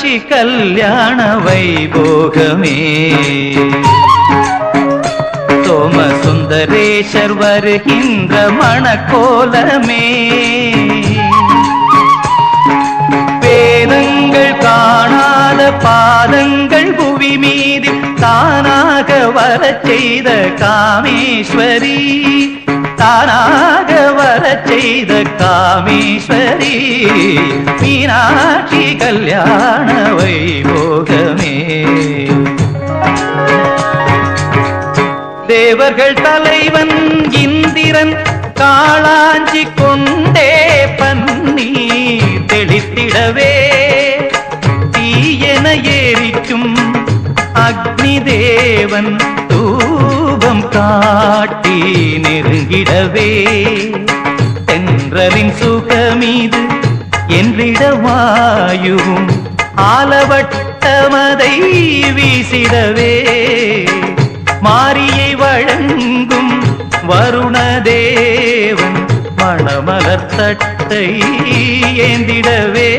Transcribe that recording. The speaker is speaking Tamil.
மீனாட்சி கல்யாண வைபோகமே சோமசுந்தரேஷர் வருகின்ற மணக்கோலமே வேதங்கள் காணாத பாதங்கள் புவி மீது தானாக வரச் செய்த காமேஸ்வரி தானாக வரச் செய்த காமேஸ்வரி மீனாட்சி கல்யாண வைபோகமே தேவர்கள் தலைவன் இந்திரன் காளாஞ்சி கொண்டே பன்னீர் தெளித்திடவே தீயென ஏறிக்கும் அக்னி தேவன் தூபம் காட்டி நெருங்கிடவே தென்றலின் சுகமீது என்றிட வாயுவும் ஆலவட்டமதை வீசிடவே மாரியை வழங்கும் வருணதேவன் மணமலர் தட்டை ஏந்திடவே